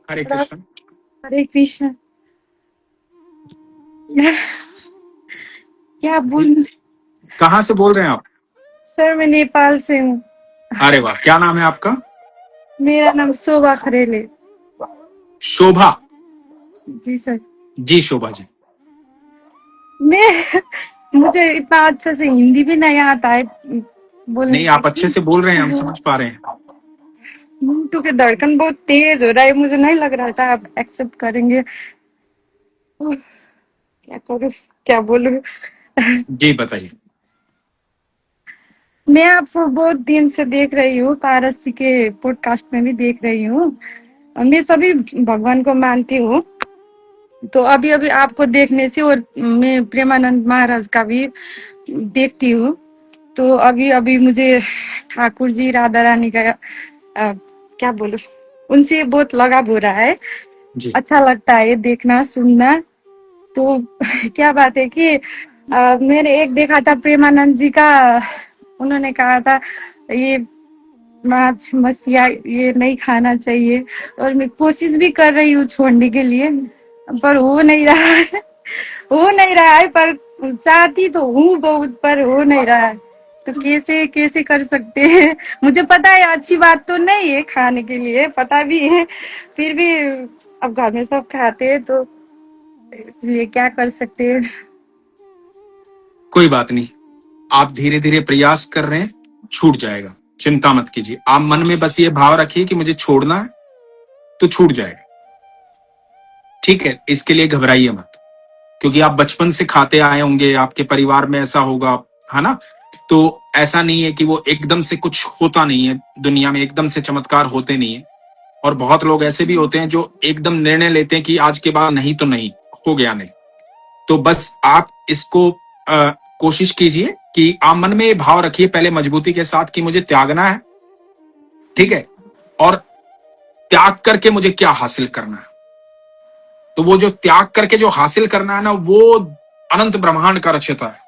हरे कृष्ण। हरे कृष्ण। क्या जी, बोलूं। कहाँ से बोल रहे हैं आप? सर मैं नेपाल से हूँ। अरे वाह, क्या नाम है आपका? मेरा नाम शोभा खरेले। शोभा। जी सर। जी शोभा जी। मैं मुझे इतना अच्छे से हिंदी भी नहीं आता है बोलने नहीं, के आप अच्छे से बोल रहे हैं, हम लिए। समझ पा रहे हैं। मुंटू के धड़कन बहुत तेज हो रहा है, मुझे नहीं लग रहा था आप एक्सेप्ट करेंगे। उफ, क्या करूँ, क्या बोलूं। जी बताइए। मैं आपको बहुत दिन से देख रही हूँ, पारस जी के पॉडकास्ट में भी देख रही हूँ। मैं सभी भगवान को मानती हूँ। तो अभी अभी आपको देखने से और मैं प्रेमानंद महाराज का भी देखती हूँ। तो अभी अभी मुझे ठाकुर जी राधा रानी का क्या बोलूं, उनसे बहुत लगाव हो रहा है। जी अच्छा लगता है देखना सुनना। तो क्या बात है कि मैंने एक देखा था प्रेमानंद जी का। उन्होंने कहा था ये मांस मछलियाँ ये नहीं खाना चाहिए, और मैं कोशिश भी कर रही हूँ छोड़ने के लिए, पर हो नहीं रहा है। हो नहीं रहा है, पर चाहती तो हूँ बहुत, पर हो नहीं रहा है। तो कैसे कैसे कर सकते हैं। मुझे पता है अच्छी बात तो नहीं है खाने के लिए, पता भी है, फिर भी अब घर में सब खाते हैं तो इसलिए क्या कर सकते हैं। कोई बात नहीं, आप धीरे धीरे प्रयास कर रहे हैं, छूट जाएगा। चिंता मत कीजिए, आप मन में बस ये भाव रखिए कि मुझे छोड़ना है, तो छूट जाएगा। ठीक है, इसके लिए घबराइए मत, क्योंकि आप बचपन से खाते आए होंगे, आपके परिवार में ऐसा होगा, है ना? तो ऐसा नहीं है कि वो एकदम से कुछ होता नहीं है, दुनिया में एकदम से चमत्कार होते नहीं है। और बहुत लोग ऐसे भी होते हैं जो एकदम निर्णय लेते हैं कि आज के बाद नहीं तो नहीं, हो गया नहीं। तो बस आप इसको कोशिश कीजिए कि आप मन में ये भाव रखिए पहले मजबूती के साथ कि मुझे त्यागना है। ठीक है, और त्याग करके मुझे क्या हासिल करना है। तो वो जो त्याग करके जो हासिल करना है ना, वो अनंत ब्रह्मांड का रचयिता है।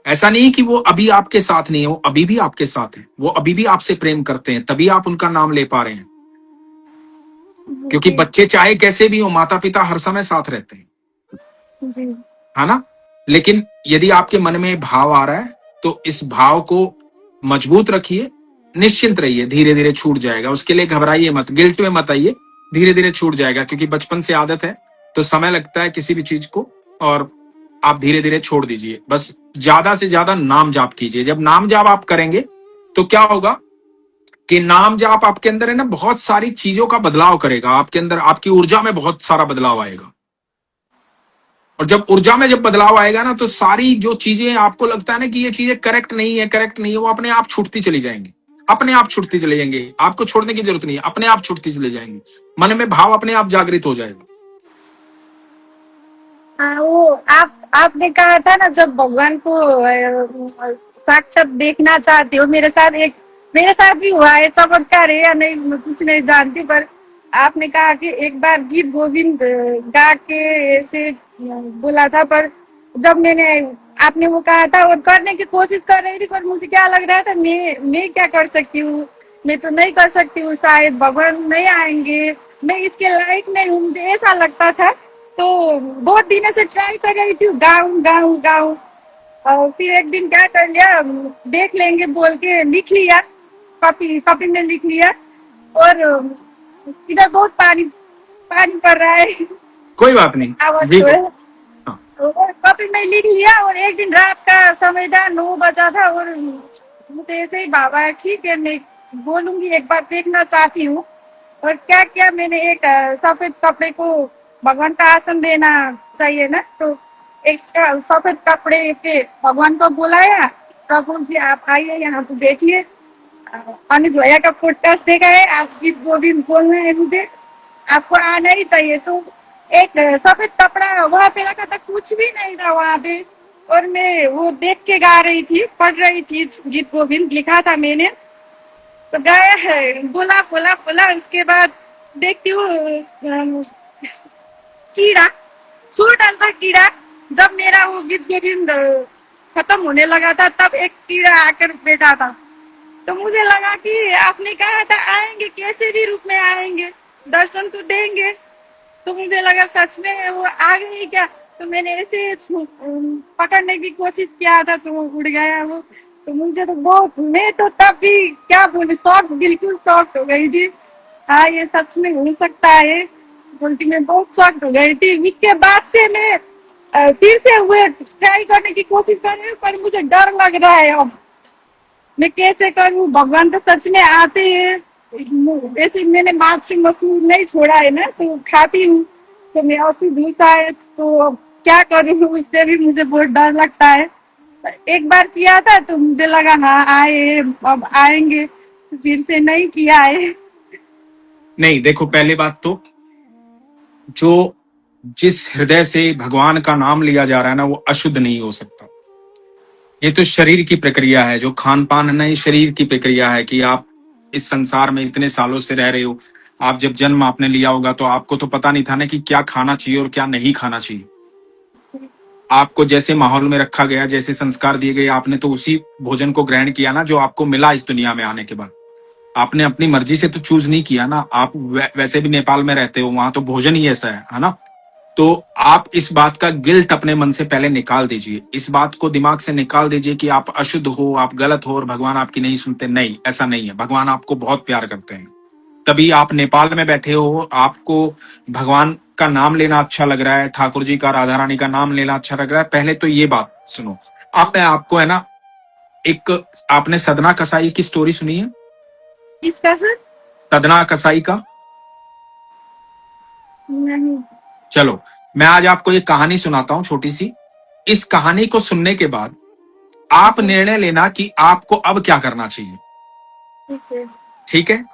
ऐसा नहीं कि वो अभी आपके साथ नहीं है, वो अभी भी आपके साथ है, वो अभी भी आपसे प्रेम करते हैं, तभी आप उनका नाम ले पा रहे हैं। क्योंकि जी बच्चे चाहे कैसे भी हो, माता पिता हर समय साथ रहते हैं, जी है ना? लेकिन यदि आपके मन में भाव आ रहा है, तो इस भाव को मजबूत रखिए, निश्चिंत रहिए, धीरे धीरे छूट जाएगा। उसके लिए घबराइए मत, गिल्ट में मत आइए, धीरे धीरे छूट जाएगा। क्योंकि बचपन से आदत है, तो समय लगता है किसी भी चीज को। और आप धीरे धीरे छोड़ दीजिए, बस ज्यादा से ज्यादा नाम जाप कीजिए। जब नाम जाप आप करेंगे तो क्या होगा कि नाम जाप आपके अंदर है ना, बहुत सारी चीजों का बदलाव करेगा आपके अंदर, आपकी ऊर्जा में बहुत सारा बदलाव आएगा। और जब ऊर्जा में जब बदलाव आएगा ना, तो सारी जो चीजें आपको लगता है ना कि ये चीजें करेक्ट नहीं है, करेक्ट नहीं है, वो अपने आप छूटती चली जाएंगी। अपने आप छूटती चले जाएंगे, आपको छोड़ने की जरूरत नहीं है, अपने आप छूटती चले जाएंगी। मन में भाव अपने आप जागृत हो जाएगा। हाँ, वो आपने कहा था ना जब भगवान को साक्षात देखना चाहते हो, मेरे साथ भी हुआ है, चमत्कार है या नहीं मैं कुछ नहीं जानती, पर आपने कहा कि एक बार गीत गोविंद गा के ऐसे बोला था, पर जब मैंने आपने वो कहा था और करने की कोशिश कर रही थी, पर मुझे क्या लग रहा था मैं क्या कर सकती हूँ, मैं तो नहीं कर सकती हूँ, शायद भगवान नहीं आएंगे, मैं इसके लायक नहीं हूँ, मुझे ऐसा लगता था। तो बहुत दिनों से ट्राई कर रही थी गाऊं गाऊं गाऊं, और फिर एक दिन क्या कर लिया, देख लेंगे बोल के लिख लिया, कॉपी कॉपी में लिख लिया, और इधर बहुत पानी पानी पड़ रहा है। कोई बात नहीं। आवाज जी तो है। हाँ। और कॉपी में लिख लिया, और एक दिन रात का समय था, 9 बजा था, और मुझे ऐसे ही भावा ठीक है मैं बोलूंगी, एक बार देखना चाहती हूँ। और क्या किया मैंने, एक सफेद कपड़े को भगवान का आसन देना चाहिए ना, तो एक सफेद कपड़े पे भगवान को बुलाया, प्रभु जी आप आइए यहाँ पे बैठिए, अनुज भैया का पॉडकास्ट देखा है, आज गीत गोविंद बोलना है मुझे, आपको आना ही चाहिए। तो एक सफेद कपड़ा वहां पे रखा था, कुछ भी नहीं था वहां पे, और मैं वो देख के गा रही थी, पढ़ रही थी, गीत गोविंद लिखा था मैंने, तो गाया है, बोला बोला बोला, उसके बाद देखती हूँ कीड़ा, छोटा सा कीड़ा, जब मेरा वो गीत गोविंद खत्म होने लगा था, तब एक कीड़ा आकर बैठा था। तो मुझे लगा कि आपने कहा था आएंगे, कैसे भी रूप में आएंगे, दर्शन तो देंगे। तो मुझे लगा सच में वो आ गई क्या। तो मैंने ऐसे पकड़ने की कोशिश किया था तो वो उड़ गया वो। तो मुझे तो बहुत, मैं तो तब भी क्या बोलूं, शॉक, बिल्कुल शॉक हो गई थी। हाँ, ये सच में हो सकता है बोल के मैं बहुत शॉक हो गई थी। इसके बाद से मैं फिर से वो ट्राई करने की कोशिश कर रही हूँ, पर मुझे डर लग रहा है अब मैं कैसे करूँ। भगवान तो सच में आते हैं। वैसे मैंने मांस मसूर नहीं छोड़ा है ना, तो खाती हूँ। तो मैं अशुद्ध हूँ शायद, तो अब क्या करूँ, उससे भी मुझे बहुत डर लगता है। एक बार किया था तो मुझे लगा हाँ आए, अब आएंगे, फिर से नहीं किया है। नहीं, देखो, पहले बात तो जो जिस हृदय से भगवान का नाम लिया जा रहा है ना, वो अशुद्ध नहीं हो सकता। ये तो शरीर की प्रक्रिया है, जो खान पान है ना, ये शरीर की प्रक्रिया है कि आप इस संसार में इतने सालों से रह रहे हो। आप जब जन्म आपने लिया होगा तो आपको तो पता नहीं था ना कि क्या खाना चाहिए और क्या नहीं खाना चाहिए। आपको जैसे माहौल में रखा गया, जैसे संस्कार दिए गए, आपने तो उसी भोजन को ग्रहण किया ना जो आपको मिला इस दुनिया में आने के बाद। आपने अपनी मर्जी से तो चूज नहीं किया ना। आप वैसे भी नेपाल में रहते हो, वहां तो भोजन ही ऐसा है ना। तो आप इस बात का गिल्ट अपने मन से पहले निकाल दीजिए। इस बात को दिमाग से निकाल दीजिए कि आप अशुद्ध हो, आप गलत हो और भगवान आपकी नहीं सुनते। नहीं, ऐसा नहीं है। भगवान आपको बहुत प्यार करते हैं, तभी आप नेपाल में बैठे हो। आपको भगवान का नाम लेना अच्छा लग रहा है, ठाकुर जी का, राधा रानी का नाम लेना अच्छा लग रहा है। पहले तो ये बात सुनो। अब मैं आपको है ना, एक, आपने सदना कसाई की स्टोरी सुनी है? इसका सर सदना कसाई का? नहीं। चलो, मैं आज आपको एक कहानी सुनाता हूं छोटी सी। इस कहानी को सुनने के बाद आप निर्णय लेना कि आपको अब क्या करना चाहिए। ठीक है। ठीक है?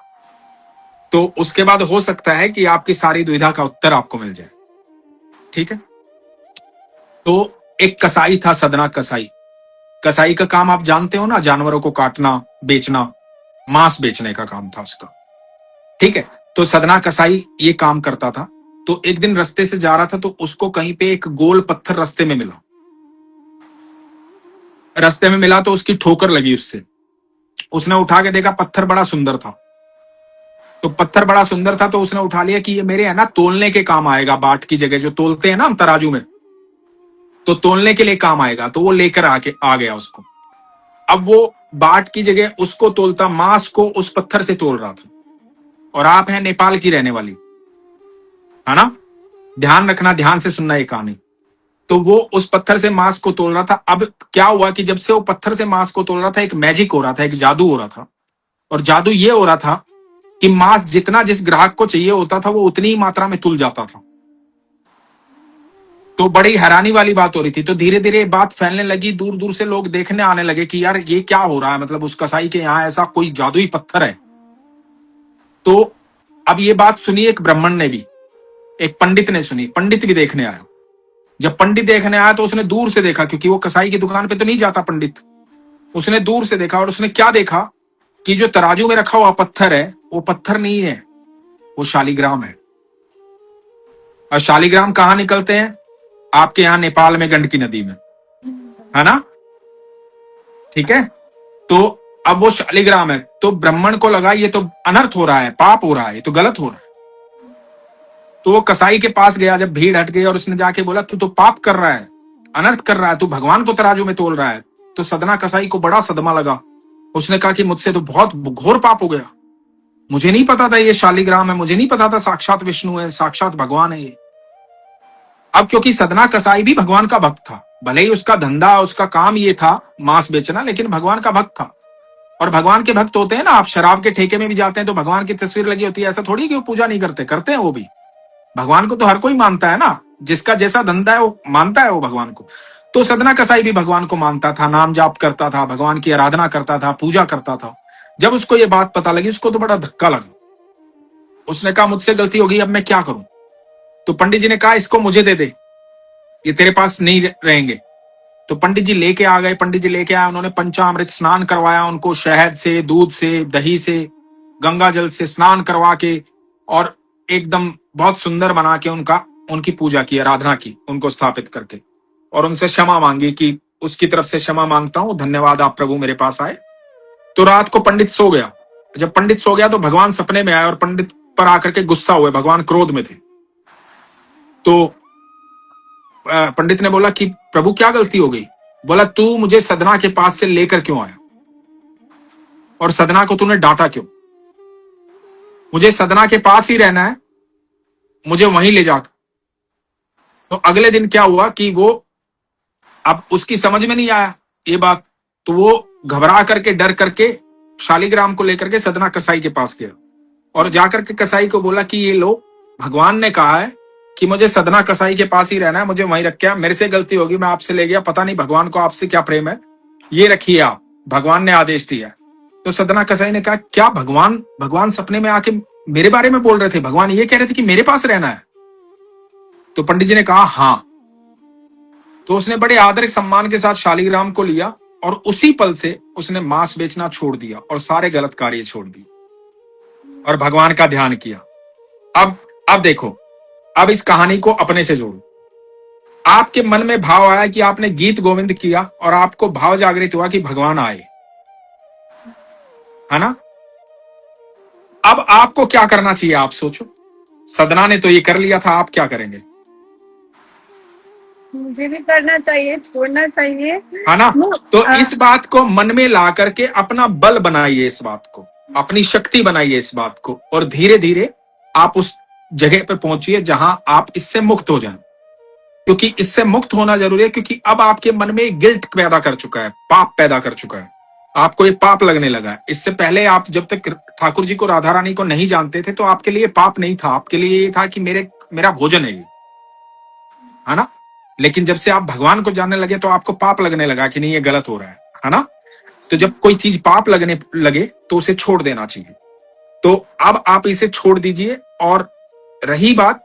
तो उसके बाद हो सकता है कि आपकी सारी दुविधा का उत्तर आपको मिल जाए। ठीक है? तो एक कसाई था, सदना कसाई। कसाई का काम आप जानते हो ना, जानवरों को काटना, बेचना, मांस बेचने का काम था उसका। ठीक है? तो सदना कसाई ये काम करता था। तो एक दिन रास्ते से जा रहा था तो उसको कहीं पे एक गोल पत्थर रास्ते में मिला। रास्ते में मिला तो उसकी ठोकर लगी उससे। उसने उठा के देखा, पत्थर बड़ा सुंदर था। तो पत्थर बड़ा सुंदर था तो उसने उठा लिया कि ये मेरे है ना तोलने के काम आएगा। बाट की जगह जो तोलते हैं ना हम तराजू में, तो तोलने के लिए काम आएगा। तो वो लेकर आके आ गया उसको। अब वो बाट की जगह उसको तोलता, मांस को उस पत्थर से तोल रहा था। और आप हैं नेपाल की रहने वाली, है ना? ध्यान रखना, ध्यान से सुनना ये कहानी। तो वो उस पत्थर से मांस को तोल रहा था। अब क्या हुआ कि जब से वो पत्थर से मांस को तोल रहा था, एक मैजिक हो रहा था, एक जादू हो रहा था। और जादू ये हो रहा था कि मांस जितना जिस ग्राहक को चाहिए होता था, वो उतनी ही मात्रा में तुल जाता था। तो बड़ी हैरानी वाली बात हो रही थी। तो धीरे धीरे बात फैलने लगी, दूर दूर से लोग देखने आने लगे कि यार ये क्या हो रहा है, मतलब उस कसाई के यहाँ ऐसा कोई जादुई पत्थर है। तो अब ये बात सुनी एक ब्राह्मण ने भी, एक पंडित ने सुनी। पंडित भी देखने आया। जब पंडित देखने आया तो उसने दूर से देखा, क्योंकि वो कसाई की दुकान पे तो नहीं जाता पंडित। उसने दूर से देखा और उसने क्या देखा कि जो तराजू में रखा हुआ पत्थर है, वो पत्थर नहीं है, वो शालिग्राम है। और शालिग्राम कहाँ निकलते हैं? आपके यहाँ नेपाल में गंडकी नदी में, है ना? ठीक है? तो अब वो शालिग्राम है। तो ब्राह्मण को लगा ये तो अनर्थ हो रहा है, पाप हो रहा है, ये तो गलत हो रहा है। तो वो कसाई के पास गया जब भीड़ हट गई, और उसने जाके बोला तू तो पाप कर रहा है, अनर्थ कर रहा है, तू भगवान को तराजू में तोल रहा है। तो सदना कसाई को बड़ा सदमा लगा। उसने कहा कि मुझसे तो बहुत घोर पाप हो गया। मुझे नहीं पता था ये शालिग्राम है, मुझे नहीं पता था साक्षात विष्णु है, साक्षात भगवान है ये। अब क्योंकि सदना कसाई भी भगवान का भक्त था, भले ही उसका धंधा, उसका काम ये था मांस बेचना, लेकिन भगवान का भक्त था। और भगवान के भक्त होते हैं ना, आप शराब के ठेके में भी जाते हैं तो भगवान की तस्वीर लगी होती है, ऐसा थोड़ी कि वो पूजा नहीं करते, करते हैं वो भी। भगवान को तो हर कोई मानता है ना, जिसका जैसा धंधा है वो मानता है वो भगवान को। तो सदना कसाई भी भगवान को मानता था, नाम जाप करता था, भगवान की आराधना करता था, पूजा करता था। जब उसको ये बात पता लगी, उसको तो बड़ा धक्का लगा। उसने कहा मुझसे गलती हो गई, अब मैं क्या करूं? तो पंडित जी ने कहा इसको मुझे दे दे, ये तेरे पास नहीं रहेंगे। तो पंडित जी लेके आ गए। पंडित जी लेके आए, उन्होंने पंचामृत स्नान करवाया उनको, शहद से, दूध से, दही से, गंगा जल से स्नान करवा के, और एकदम बहुत सुंदर बना के उनकी पूजा की, आराधना की, उनको स्थापित करके, और उनसे क्षमा मांगी कि उसकी तरफ से क्षमा मांगता हूं, धन्यवाद आप प्रभु मेरे पास आए। तो रात को पंडित सो गया। जब पंडित सो गया तो भगवान सपने में आए और पंडित पर आकर के गुस्सा हुए, भगवान क्रोध में थे। तो पंडित ने बोला कि प्रभु क्या गलती हो गई? बोला तू मुझे सदना के पास से लेकर क्यों आया और सदना को तूने डांटा क्यों? मुझे सदना के पास ही रहना है, मुझे वहीं ले जाकर। तो अगले दिन क्या हुआ कि वो, अब उसकी समझ में नहीं आया ये बात, तो वो घबरा करके डर करके शालिग्राम को लेकर के सदना कसाई के पास गया और जाकर के कसाई को बोला कि ये लो, भगवान ने कहा है कि मुझे सदना कसाई के पास ही रहना है, मुझे वहीं रख, मेरे से गलती होगी, मैं आपसे ले गया, पता नहीं भगवान को आपसे क्या प्रेम है, ये रखिए आप, भगवान ने आदेश दिया है। तो सदना कसाई ने कहा क्या भगवान सपने में आके मेरे बारे में बोल रहे थे? भगवान ये कह रहे थे कि मेरे पास रहना है? तो पंडित जी ने कहा हाँ। तो उसने बड़े आदर सम्मान के साथ शालिग्राम को लिया और उसी पल से उसने मांस बेचना छोड़ दिया और सारे गलत कार्य छोड़ दिए और भगवान का ध्यान किया। अब देखो, अब इस कहानी को अपने से जोड़ो। आपके मन में भाव आया कि आपने गीत गोविंद किया और आपको भाव जागृत हुआ कि भगवान आए, है ना? अब आपको क्या करना चाहिए आप सोचो। सदना ने तो ये कर लिया था, आप क्या करेंगे? मुझे भी करना चाहिए, छोड़ना चाहिए, है ना? तो इस बात को मन में ला करके अपना बल बनाइए, इस बात को अपनी शक्ति बनाइए इस बात को, और धीरे धीरे आप उस जगह पे पहुंचिए जहां आप इससे मुक्त हो जाएं। क्योंकि इससे मुक्त होना जरूरी है, क्योंकि अब आपके मन में गिल्ट पैदा कर चुका है, पाप पैदा कर चुका है, आपको एक पाप लगने लगा है। इससे पहले आप जब तक ठाकुर जी को, राधा रानी को नहीं जानते थे तो आपके लिए पाप नहीं था, आपके लिए ये था कि मेरा भोजन है ये, है ना? लेकिन जब से आप भगवान को जानने लगे तो आपको पाप लगने लगा कि नहीं ये गलत हो रहा है ना? तो जब कोई चीज पाप लगने लगे तो उसे छोड़ देना चाहिए। तो अब आप इसे छोड़ दीजिए। और रही बात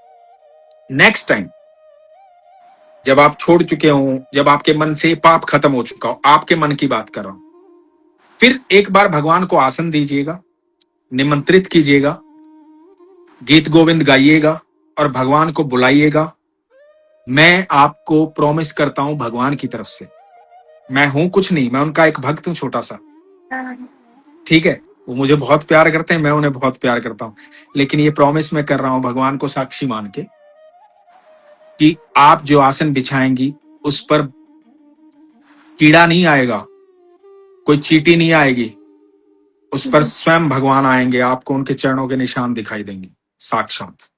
नेक्स्ट टाइम जब आप छोड़ चुके हो, जब आपके मन से पाप खत्म हो चुका हो, आपके मन की बात कर रहा हूं, फिर एक बार भगवान को आसन दीजिएगा, निमंत्रित कीजिएगा, गीत गोविंद गाइएगा और भगवान को बुलाइएगा। मैं आपको प्रॉमिस करता हूं भगवान की तरफ से, मैं हूं कुछ नहीं, मैं उनका एक भक्त हूं छोटा सा, ठीक है? वो मुझे बहुत प्यार करते हैं, मैं उन्हें बहुत प्यार करता हूं, लेकिन ये प्रॉमिस मैं कर रहा हूं भगवान को साक्षी मान के कि आप जो आसन बिछाएंगी उस पर कीड़ा नहीं आएगा, कोई चींटी नहीं आएगी, उस पर स्वयं भगवान आएंगे, आपको उनके चरणों के निशान दिखाई देंगे साक्षात।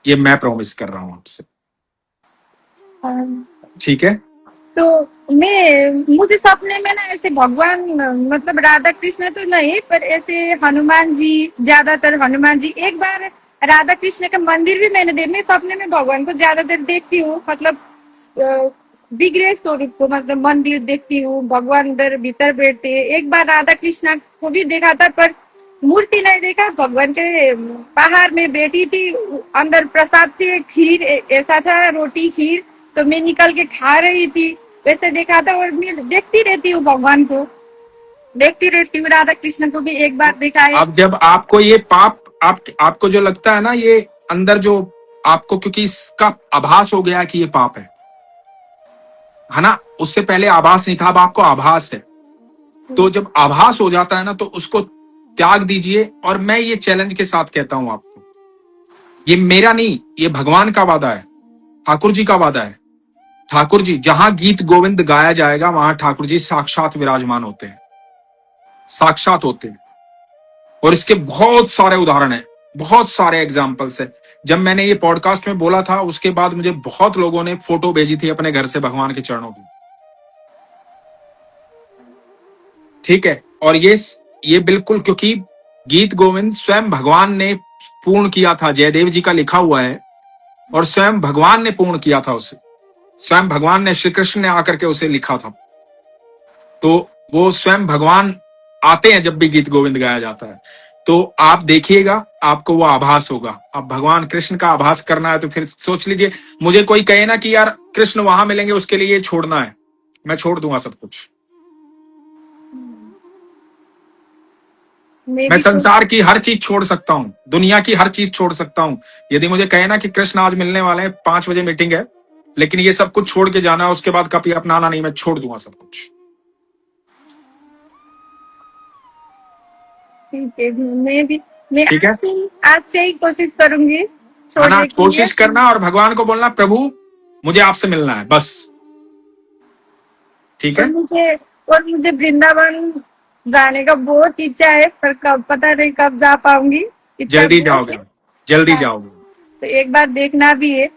ये मैं प्रॉमिस कर रहा हूं आपसे, ठीक है? तो मुझे सपने में ना ऐसे भगवान, मतलब राधा कृष्ण तो नहीं, पर ऐसे हनुमान जी, ज्यादातर हनुमान जी। एक बार राधा कृष्ण का मंदिर भी मैं सपने में भगवान को ज्यादातर देखती हूँ, मतलब विग्रह स्वरूप को, मतलब मंदिर देखती हूँ, भगवान उधर भीतर बैठते। एक बार राधा कृष्ण को भी देखा था पर मूर्ति नहीं देखा, भगवान के पहाड़ में बैठी थी, अंदर प्रसाद थे, खीर ऐसा था, रोटी खीर, तो मैं निकल के खा रही थी, वैसे देखा था। और मैं देखती रहती हूँ भगवान को, देखती रहती हूँ। राधा कृष्ण को भी एक बार देखा है। अब जब आपको ये पाप, आपको जो लगता है ना, ये अंदर जो आपको, क्योंकि इसका आभास हो गया कि ये पाप है ना? उससे पहले आभास नहीं था, अब आपको आभास है। तो जब आभास हो जाता है ना तो उसको त्याग दीजिए। और मैं ये चैलेंज के साथ कहता हूं आपको, ये मेरा नहीं, ये भगवान का वादा है, ठाकुर जी का वादा है। ठाकुर जी, जहां गीत गोविंद गाया जाएगा वहां ठाकुर जी साक्षात विराजमान होते हैं, साक्षात होते हैं। और इसके बहुत सारे उदाहरण हैं, बहुत सारे एग्जाम्पल्स है। जब मैंने ये पॉडकास्ट में बोला था उसके बाद मुझे बहुत लोगों ने फोटो भेजी थी अपने घर से भगवान के चरणों की, ठीक है? और ये बिल्कुल, क्योंकि गीत गोविंद स्वयं भगवान ने पूर्ण किया था, जयदेव जी का लिखा हुआ है, और स्वयं भगवान ने पूर्ण किया था उसे, स्वयं भगवान ने, श्री कृष्ण ने आकर के उसे लिखा था। तो वो स्वयं भगवान आते हैं जब भी गीत गोविंद गाया जाता है। तो आप देखिएगा, आपको वो आभास होगा। अब भगवान कृष्ण का आभास करना है तो फिर सोच लीजिए, मुझे कोई कहे ना कि यार कृष्ण वहां मिलेंगे, उसके लिए ये छोड़ना है, मैं छोड़ दूंगा सब कुछ। मैं संसार की हर चीज छोड़ सकता हूँ, दुनिया की हर चीज छोड़ सकता हूँ। यदि मुझे कहे ना कि कृष्ण आज मिलने वाले हैं, 5 बजे मीटिंग है, लेकिन ये सब कुछ छोड़ के जाना है, उसके बाद कभी अपनाना नहीं, मैं छोड़ दूंगा सब कुछ। ठीक है, मैं ठीक है, आज से ही कोशिश करूंगी है ना? छोड़ने के लिए। कोशिश करना और भगवान को बोलना, प्रभु मुझे आपसे मिलना है बस। ठीक और है, मुझे और मुझे वृंदावन जाने का बहुत इच्छा है, पर कब पता नहीं कब जा पाऊंगी। इच्छा जल्दी बहुत जाओगे है। आप, जल्दी हाँ, जाओगे। तो एक बार देखना भी है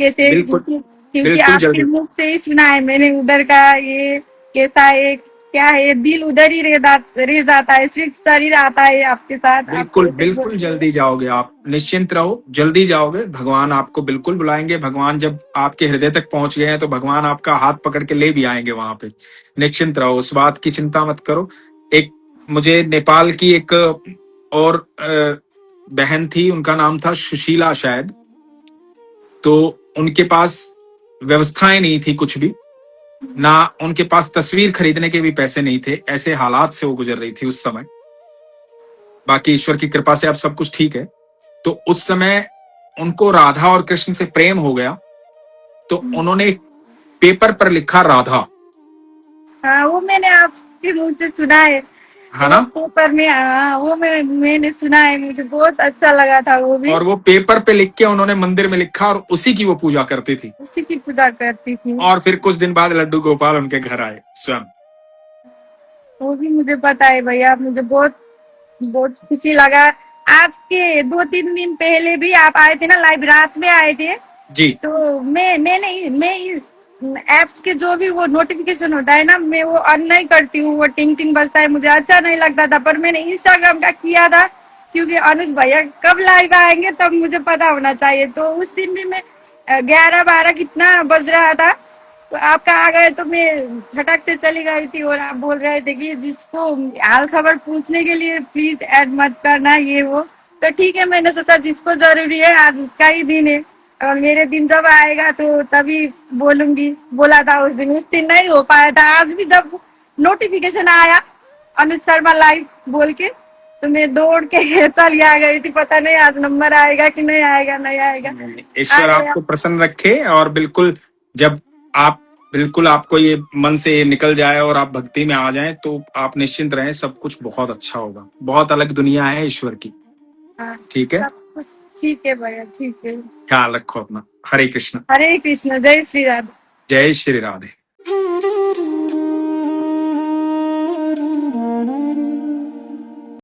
कैसे, बिल्कुल, क्योंकि बिल्कुल आपके जल्दी। मुख से ही सुना है मैंने उधर का, ये कैसा है क्या है, दिल उधर ही रह जाता है, सिर्फ शरीर आता है आपके साथ, आप बिल्कुल कैसे बिल्कुल बोलते हो। जल्दी जाओगे आप, निश्चिंत रहो, जल्दी जाओगे। भगवान आपको बिल्कुल बुलाएंगे। भगवान जब आपके हृदय तक पहुंच गए हैं तो भगवान आपका हाथ पकड़ के ले भी आएंगे वहां पे। निश्चिंत रहो, उस बात की चिंता मत करो। एक मुझे नेपाल की एक और बहन थी, उनका नाम था सुशीला शायद। तो उनके पास व्यवस्थाएं नहीं थी कुछ भी, ना उनके पास तस्वीर खरीदने के भी पैसे नहीं थे। ऐसे हालात से वो गुजर रही थी उस समय। बाकी ईश्वर की कृपा से अब सब कुछ ठीक है। तो उस समय उनको राधा और कृष्ण से प्रेम हो गया, तो उन्होंने एक पेपर पर लिखा राधा, हाँ, वो मैंने आपके मुंह से सुना है। है वो ना? पेपर में, हाँ वो मैंने सुना है, मुझे बहुत अच्छा लगा था वो भी। और वो पेपर पे लिख के उन्होंने मंदिर में लिखा और उसी की वो पूजा करती थी। उसी की पूजा करती थी। और फिर कुछ दिन बाद लड्डू गोपाल उनके घर आए स्वयं। वो भी मुझे पता है भैया, मुझे बहुत बहुत खुशी लगा। आज के 2-3 दिन पहले भी आप आए थे ना, लाइव रात में आए थे। जी, तो मैं इस एप्स के जो भी वो नोटिफिकेशन होता है ना, मैं वो ऑन नहीं करती हूँ, वो टिंग टिंग बजता है, मुझे अच्छा नहीं लगता था। पर मैंने इंस्टाग्राम का किया था, क्योंकि अनुज भैया कब लाइव आएंगे तब मुझे पता होना चाहिए। तो उस दिन भी मैं 11-12 कितना बज रहा था, तो आपका आ गए तो मैं फटक से चली गई थी। और आप बोल रहे थे कि जिसको हाल खबर पूछने के लिए प्लीज ऐड मत करना, ये वो। तो ठीक है, मैंने सोचा जिसको जरूरी है आज उसका ही दिन है, और मेरे दिन जब आएगा तो तभी बोलूंगी। बोला था उस दिन नहीं हो पाया था। आज भी जब नोटिफिकेशन आया अनुज शर्मा लाइव बोल के, तो मैं दौड़ के चल आ गई थी। पता नहीं आज नंबर आएगा कि नहीं आएगा, नहीं आएगा। आ ईश्वर गया। आपको प्रसन्न रखे। और बिल्कुल जब आप, बिल्कुल आपको ये मन से ये निकल जाए और आप भक्ति में आ जाएं तो आप निश्चिंत रहें, सब कुछ बहुत अच्छा होगा। बहुत अलग दुनिया है ईश्वर की। हाँ, ठीक है, सब कुछ ठीक है भैया, ठीक है। ख्याल रखो अपना। हरे कृष्ण। हरे कृष्ण, जय श्री राधे। जय श्री राधे।